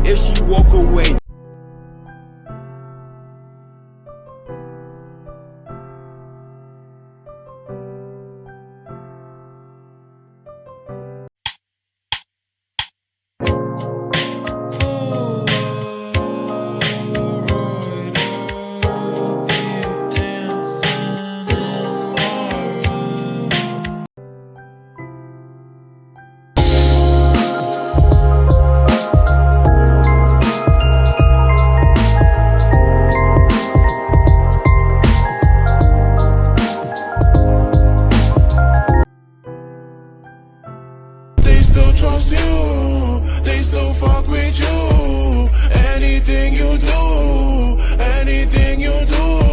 if she walk away. They still trust you, they still fuck with you. Anything you do, anything you do.